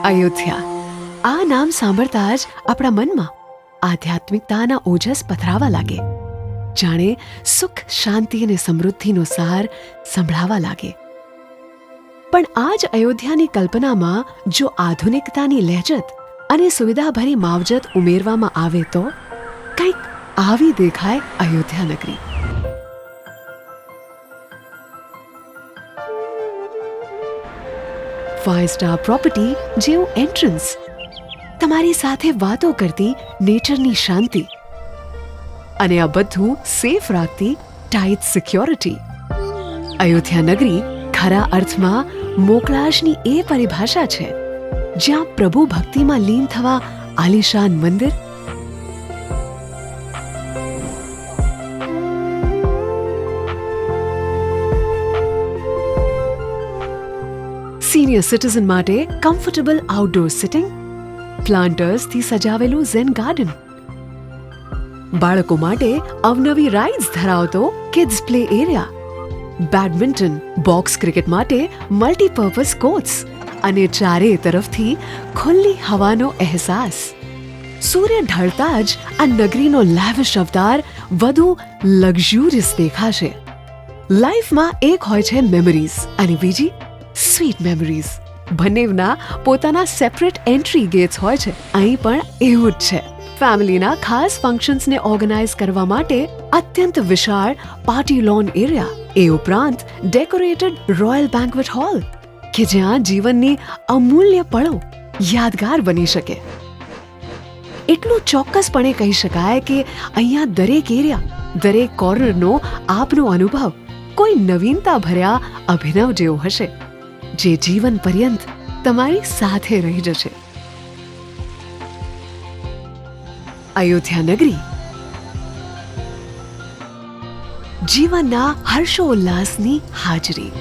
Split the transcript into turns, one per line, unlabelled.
અયોધ્યા આ નામ સાંભળતા જ આપણા મનમાં આધ્યાત્મિકતાના ઓજસ પથરાવા લાગે, જાણે સુખ, શાંતિ અને સમૃદ્ધિનો સાર સંભળાવા લાગે. પણ આ જ અયોધ્યાની કલ્પનામાં જો આધુનિકતાની લહેજત અને સુવિધાભરી માવજત ઉમેરવામાં આવે તો કંઈક આવી દેખાય અયોધ્યા નગરી. ફાઇવ સ્ટાર પ્રોપર્ટી જેવું એન્ટ્રન્સ, તમારી સાથે વાતો કરતી નેચરની શાંતિ અને આ બધું સેફ રાખતી ટાઇટ સિક્યોરિટી. અયોધ્યા નગરી ખરા અર્થમાં મોકળાશની એ પરિભાષા છે જ્યાં પ્રભુ ભક્તિમાં લીન થવા આલિશાન મંદિર, સિનિયર સિટીઝન માટે કમ્ફર્ટેબલ આઉટડોર સિટિંગ, પ્લાન્ટર્સથી સજાવેલું ઝેન ગાર્ડન, બાળકો માટે અવનવી રાઇડ્સ ધરાવતો kids play area, badminton, box cricket માટે મલ્ટીપર્પઝ કોર્ટ્સ અને ચારે તરફથી ખુલ્લી હવાનો અહેસાસ. સૂર્ય ઢળતા જ આ નગરીનો લેવિશ અવતાર વધુ લક્ઝુરિયસ દેખાશે. લાઈફમાં એક હોય છે મેમરીઝ અને બીજી સ્વીટ મેમરીઝ. બંનેના પોતાના સેપરેટ એન્ટ્રી ગેટ્સ હોય છે. અહીં પણ એવું જ છે. ફેમિલીના ખાસ ફંક્શન્સને ઓર્ગેનાઇઝ કરવા માટે અત્યંત વિશાળ પાર્ટી લોન એરિયા, એ ઉપરાંત ડેકોરેટેડ રોયલ બેન્ક્વેટ હોલ કે જ્યાં જીવનની અમૂલ્ય પળો યાદગાર બની શકે. એટલું ચોક્કસપણે કહી શકાય કે અહીંયા દરેક એરિયા, દરેક કોર્નરનો આપનો અનુભવ કોઈ નવીનતા ભર્યા અભિનવ જેવો હશે, જે જીવન પર્યંત તમારી સાથે રહી જશે. અયોધ્યા નગરી જીવનના હર્ષોલ્લાસની હાજરી.